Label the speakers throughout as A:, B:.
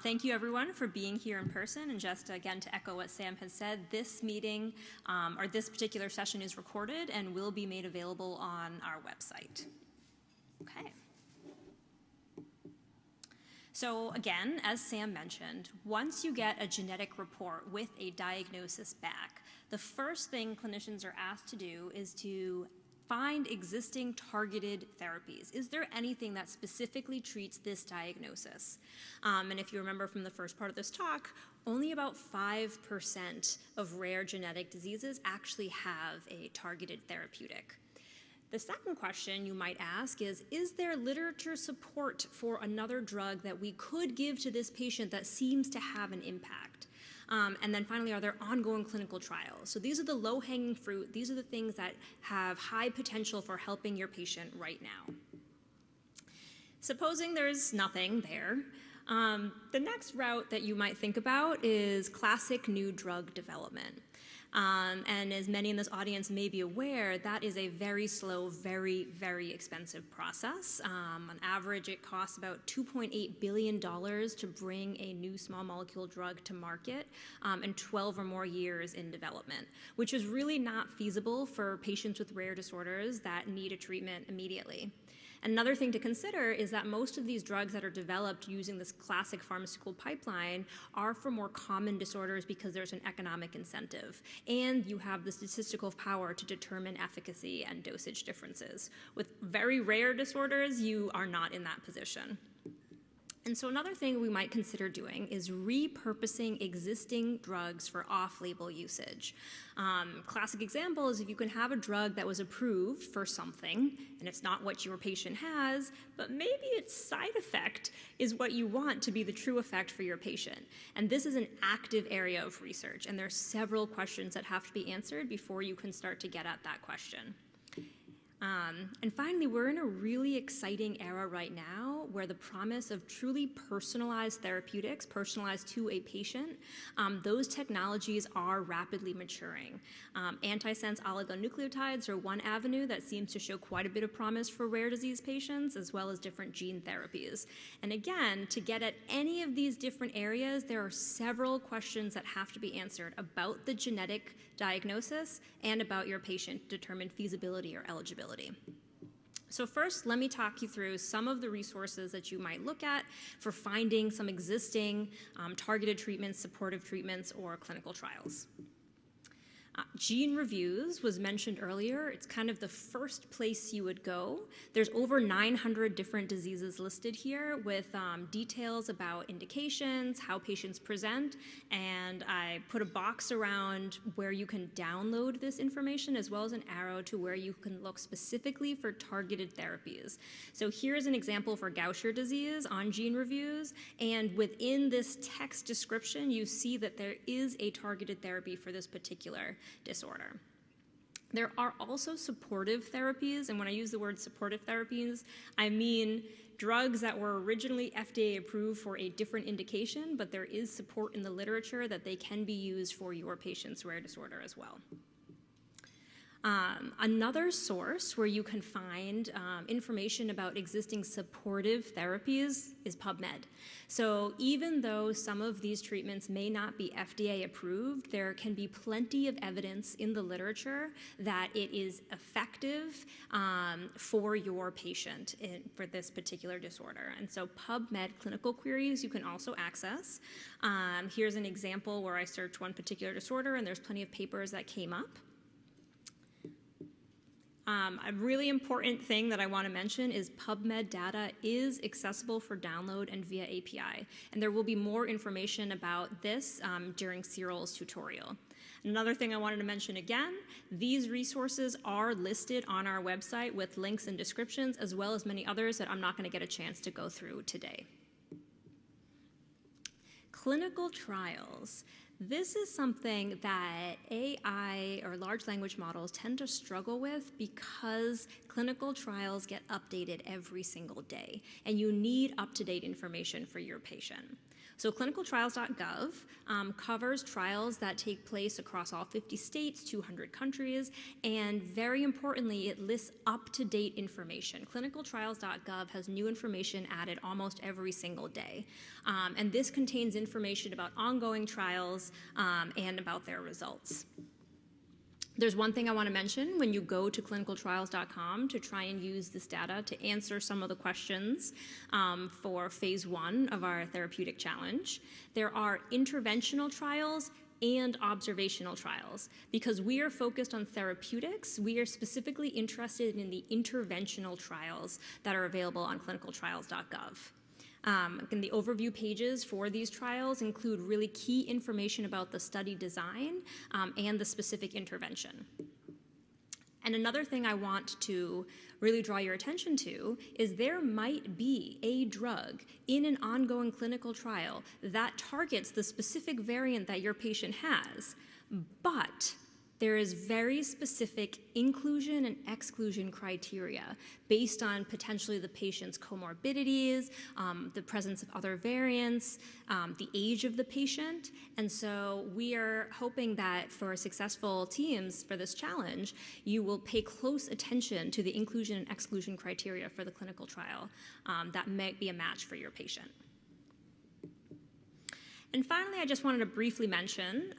A: Thank you, everyone, for being here in person. And just again, to echo what Sam has said, this meeting or this particular session is recorded and will be made available on our website. Okay. So again, as Sam mentioned, once you get a genetic report with a diagnosis back, the first thing clinicians are asked to do is to find existing targeted therapies. Is there anything that specifically treats this diagnosis? And if you remember from the first part of this talk, only about 5% of rare genetic diseases actually have a targeted therapeutic. The second question you might ask is there literature support for another drug that we could give to this patient that seems to have an impact? And then finally, are there ongoing clinical trials? So these are the low-hanging fruit. These are the things that have high potential for helping your patient right now. Supposing there's nothing there, the next route that you might think about is classic new drug development. And as many in this audience may be aware, that is a very slow, very, very expensive process. On average, it costs about $2.8 billion to bring a new small molecule drug to market, and 12 or more years in development, which is really not feasible for patients with rare disorders that need a treatment immediately. Another thing to consider is that most of these drugs that are developed using this classic pharmaceutical pipeline are for more common disorders because there's an economic incentive, and you have the statistical power to determine efficacy and dosage differences. With very rare disorders, you are not in that position. And so another thing we might consider doing is repurposing existing drugs for off-label usage. Classic example is if you can have a drug that was approved for something, and it's not what your patient has, but maybe its side effect is what you want to be the true effect for your patient. And this is an active area of research, and there are several questions that have to be answered before you can start to get at that question. And finally, we're in a really exciting era right now where the promise of truly personalized therapeutics, personalized to a patient, those technologies are rapidly maturing. Antisense oligonucleotides are one avenue that seems to show quite a bit of promise for rare disease patients, as well as different gene therapies. And again, to get at any of these different areas, there are several questions that have to be answered about the genetic diagnosis and about your patient to determine feasibility or eligibility. So first, let me talk you through some of the resources that you might look at for finding some existing targeted treatments, supportive treatments, or clinical trials. Gene reviews was mentioned earlier. It's kind of the first place you would go. There's over 900 different diseases listed here with details about indications, how patients present, and I put a box around where you can download this information as well as an arrow to where you can look specifically for targeted therapies. So here's an example for Gaucher disease on gene reviews, and within this text description, you see that there is a targeted therapy for this particular disorder. There are also supportive therapies, and when I use the word supportive therapies, I mean drugs that were originally FDA approved for a different indication, but there is support in the literature that they can be used for your patient's rare disorder as well. Another source where you can find information about existing supportive therapies is PubMed. So even though some of these treatments may not be FDA approved, there can be plenty of evidence in the literature that it is effective for your patient for this particular disorder. And so PubMed clinical queries you can also access. Here's an example where I searched one particular disorder, and there's plenty of papers that came up. A really important thing that I want to mention is PubMed data is accessible for download and via API, and there will be more information about this during Cyril's tutorial. Another thing I wanted to mention again, these resources are listed on our website with links and descriptions, as well as many others that I'm not going to get a chance to go through today. Clinical trials. This is something that AI or large language models tend to struggle with because clinical trials get updated every single day, and you need up-to-date information for your patient. So clinicaltrials.gov covers trials that take place across all 50 states, 200 countries, and very importantly, it lists up-to-date information. Clinicaltrials.gov has new information added almost every single day. And this contains information about ongoing trials and about their results. There's one thing I want to mention when you go to clinicaltrials.com to try and use this data to answer some of the questions for phase 1 of our therapeutic challenge. There are interventional trials and observational trials. Because we are focused on therapeutics, we are specifically interested in the interventional trials that are available on clinicaltrials.gov. And the overview pages for these trials include really key information about the study design and the specific intervention. And another thing I want to really draw your attention to is there might be a drug in an ongoing clinical trial that targets the specific variant that your patient has, but there is very specific inclusion and exclusion criteria based on potentially the patient's comorbidities, the presence of other variants, the age of the patient. And so we are hoping that for successful teams for this challenge, you will pay close attention to the inclusion and exclusion criteria for the clinical trial that might be a match for your patient. And finally, I just wanted to briefly mention,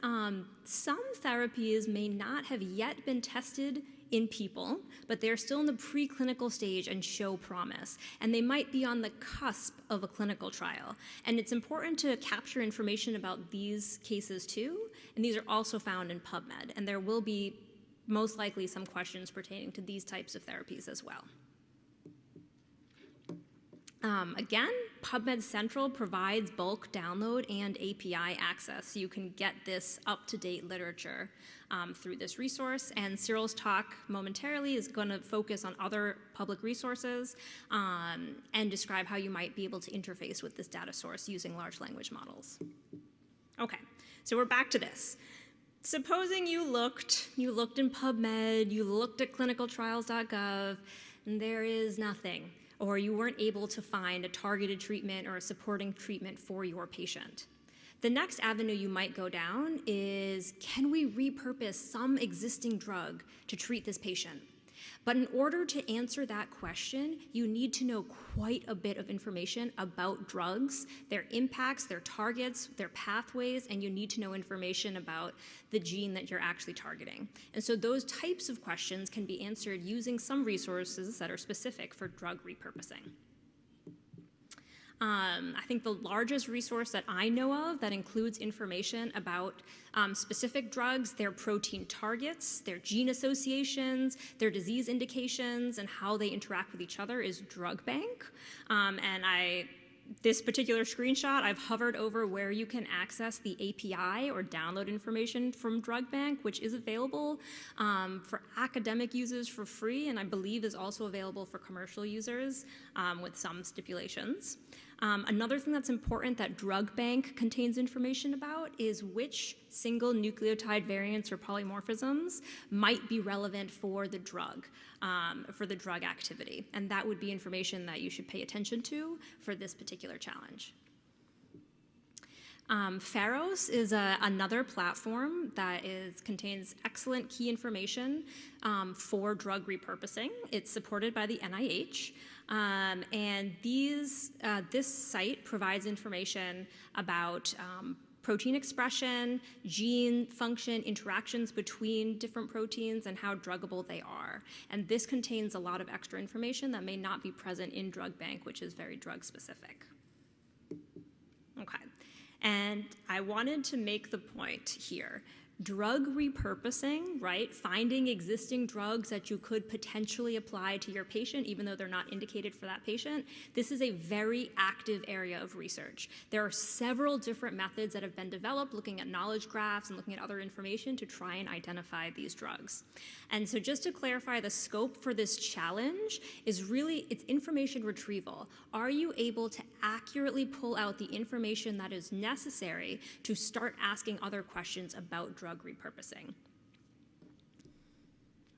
A: some therapies may not have yet been tested in people, but they're still in the preclinical stage and show promise. And they might be on the cusp of a clinical trial. And it's important to capture information about these cases too, and these are also found in PubMed. And there will be most likely some questions pertaining to these types of therapies as well. Again, PubMed Central provides bulk download and API access, so you can get this up-to-date literature through this resource. And Cyril's talk momentarily is going to focus on other public resources and describe how you might be able to interface with this data source using large language models. Okay, so we're back to this. Supposing you looked in PubMed, you looked at clinicaltrials.gov, and there is nothing, or you weren't able to find a targeted treatment or a supporting treatment for your patient. The next avenue you might go down is, can we repurpose some existing drug to treat this patient? But in order to answer that question, you need to know quite a bit of information about drugs, their impacts, their targets, their pathways, and you need to know information about the gene that you're actually targeting. And so those types of questions can be answered using some resources that are specific for drug repurposing. I think the largest resource that I know of that includes information about specific drugs, their protein targets, their gene associations, their disease indications, and how they interact with each other is DrugBank. This particular screenshot, I've hovered over where you can access the API or download information from DrugBank, which is available for academic users for free, and I believe is also available for commercial users with some stipulations. Another thing that's important that DrugBank contains information about is which single nucleotide variants or polymorphisms might be relevant for the drug activity. And that would be information that you should pay attention to for this particular challenge. Pharos is another platform that contains excellent key information for drug repurposing. It's supported by the NIH. And this site provides information about protein expression, gene function, interactions between different proteins, and how druggable they are. And this contains a lot of extra information that may not be present in DrugBank, which is very drug specific. Okay. And I wanted to make the point here. Drug repurposing, right? Finding existing drugs that you could potentially apply to your patient, even though they're not indicated for that patient. This is a very active area of research. There are several different methods that have been developed looking at knowledge graphs and looking at other information to try and identify these drugs. And so just to clarify, the scope for this challenge is really, it's information retrieval. Are you able to accurately pull out the information that is necessary to start asking other questions about drug repurposing?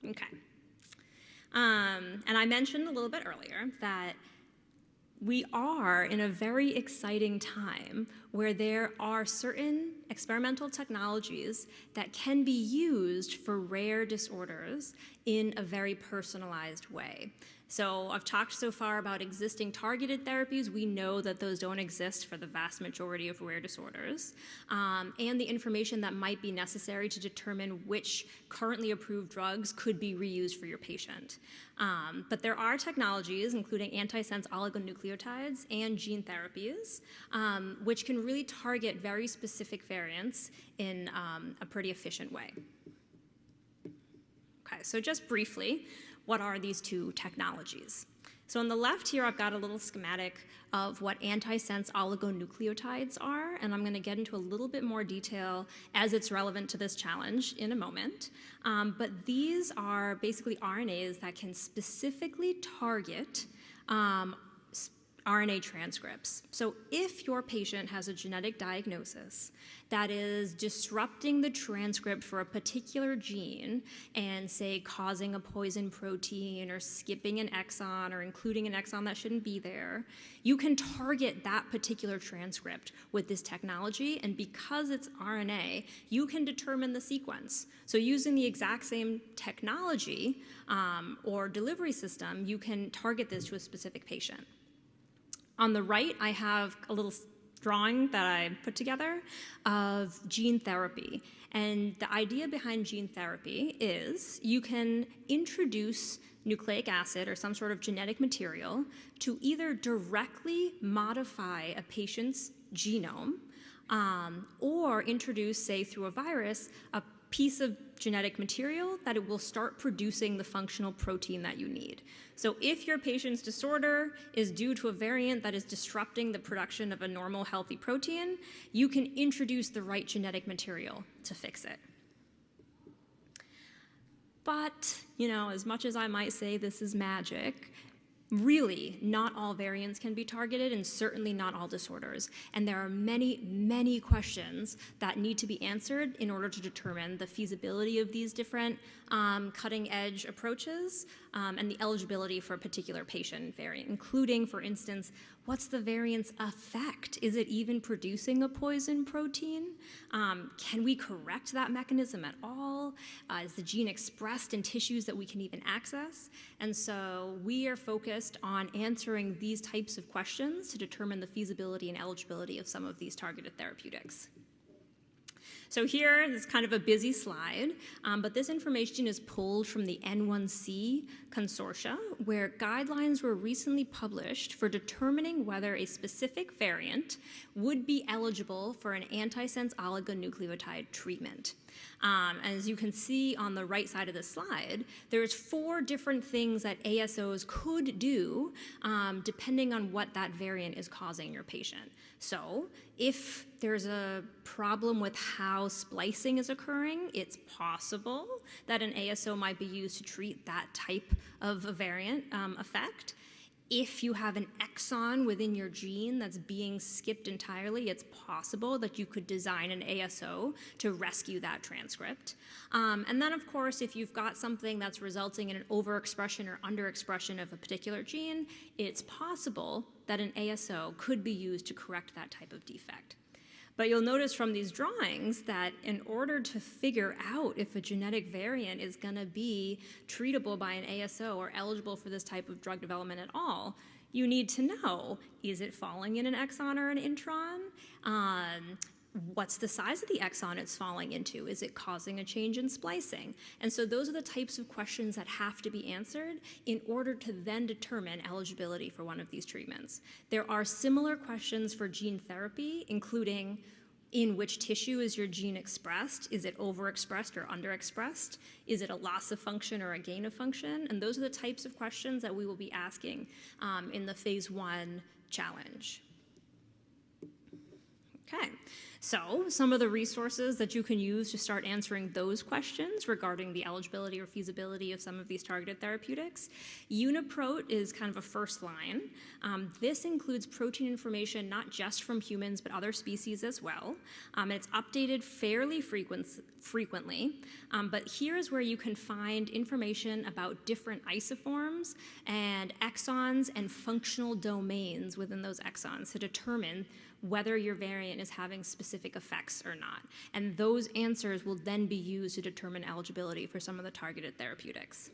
A: Okay. And I mentioned a little bit earlier that we are in a very exciting time where there are certain experimental technologies that can be used for rare disorders in a very personalized way. So I've talked so far about existing targeted therapies. We know that those don't exist for the vast majority of rare disorders, and the information that might be necessary to determine which currently approved drugs could be reused for your patient. But there are technologies, including antisense oligonucleotides and gene therapies, which can really target very specific variants in a pretty efficient way. Okay, so just briefly, what are these two technologies? So on the left here, I've got a little schematic of what antisense oligonucleotides are, and I'm going to get into a little bit more detail as it's relevant to this challenge in a moment. But these are basically RNAs that can specifically target RNA transcripts. So if your patient has a genetic diagnosis that is disrupting the transcript for a particular gene and, say, causing a poison protein or skipping an exon or including an exon that shouldn't be there, you can target that particular transcript with this technology, and because it's RNA, you can determine the sequence. So using the exact same technology or delivery system, you can target this to a specific patient. On the right, I have a little drawing that I put together of gene therapy. And the idea behind gene therapy is you can introduce nucleic acid or some sort of genetic material to either directly modify a patient's genome or introduce, say, through a virus, a piece of genetic material that it will start producing the functional protein that you need. So if your patient's disorder is due to a variant that is disrupting the production of a normal healthy protein, you can introduce the right genetic material to fix it. But, as much as I might say this is magic, really, not all variants can be targeted, and certainly not all disorders. And there are many, many questions that need to be answered in order to determine the feasibility of these different cutting-edge approaches and the eligibility for a particular patient variant, including, for instance, what's the variant's effect? Is it even producing a poison protein? Can we correct that mechanism at all? Is the gene expressed in tissues that we can even access? And so we are focused on answering these types of questions to determine the feasibility and eligibility of some of these targeted therapeutics. So here is kind of a busy slide, but this information is pulled from the N1C consortia, where guidelines were recently published for determining whether a specific variant would be eligible for an antisense oligonucleotide treatment. As you can see on the right side of the slide, there's 4 different things that ASOs could do depending on what that variant is causing your patient. So if there's a problem with how splicing is occurring, it's possible that an ASO might be used to treat that type of a variant effect. If you have an exon within your gene that's being skipped entirely, it's possible that you could design an ASO to rescue that transcript. And then, of course, if you've got something that's resulting in an overexpression or underexpression of a particular gene, it's possible that an ASO could be used to correct that type of defect. But you'll notice from these drawings that in order to figure out if a genetic variant is going to be treatable by an ASO or eligible for this type of drug development at all, you need to know, is it falling in an exon or an intron? What's the size of the exon it's falling into? Is it causing a change in splicing? And so those are the types of questions that have to be answered in order to then determine eligibility for one of these treatments. There are similar questions for gene therapy, including In which tissue is your gene expressed? Is it overexpressed or underexpressed? Is it a loss of function or a gain of function? And those are the types of questions that we will be asking in the phase 1 challenge. Okay, so some of the resources that you can use to start answering those questions regarding the eligibility or feasibility of some of these targeted therapeutics. UniProt is kind of a first line. This includes protein information not just from humans but other species as well. It's updated fairly frequently, but here is where you can find information about different isoforms and exons and functional domains within those exons to determine whether your variant is having specific effects or not. And those answers will then be used to determine eligibility for some of the targeted therapeutics.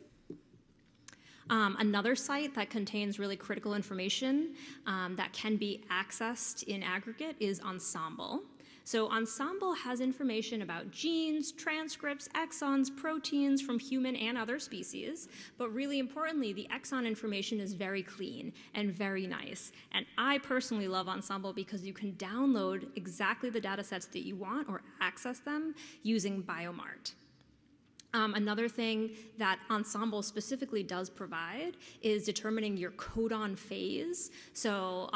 A: Another site that contains really critical information that can be accessed in aggregate is Ensemble. So Ensemble has information about genes, transcripts, exons, proteins from human and other species, but really importantly, the exon information is very clean and very nice. And I personally love Ensemble because you can download exactly the data sets that you want or access them using Biomart. Another thing that Ensemble specifically does provide is determining your codon phase. So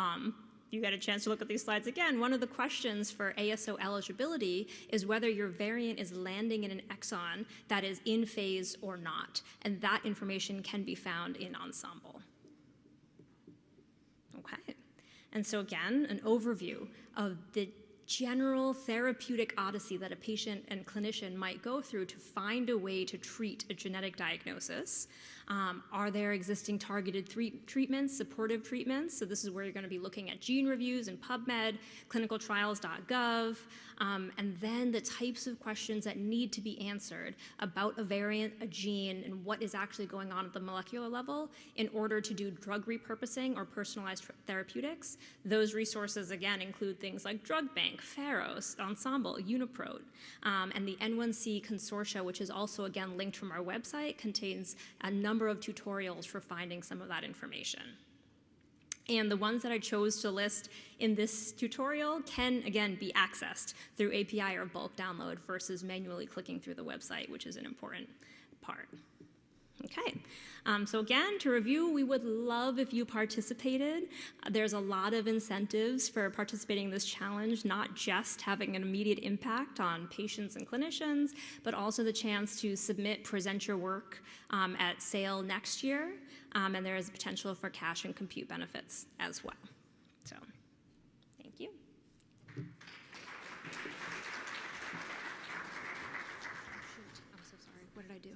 A: you get a chance to look at these slides again. One of the questions for ASO eligibility is whether your variant is landing in an exon that is in phase or not. And that information can be found in Ensemble. Okay. And so again, an overview of the general therapeutic odyssey that a patient and clinician might go through to find a way to treat a genetic diagnosis. Are there existing targeted treatments, supportive treatments? So this is where you're going to be looking at gene reviews in PubMed, clinicaltrials.gov, and then the types of questions that need to be answered about a variant, a gene, and what is actually going on at the molecular level in order to do drug repurposing or personalized therapeutics. Those resources, again, include things like Drug Bank, Pharos, Ensemble, UniProt, and the N1C Consortia, which is also, again, linked from our website, contains a number of tutorials for finding some of that information. And the ones that I chose to list in this tutorial can, again, be accessed through API or bulk download versus manually clicking through the website, which is an important part. Okay, so again, to review, we would love if you participated. There's a lot of incentives for participating in this challenge, not just having an immediate impact on patients and clinicians, but also the chance to submit, present your work at SAIL next year, and there is potential for cash and compute benefits as well. So, thank you. Shoot, I'm so sorry. What did I do?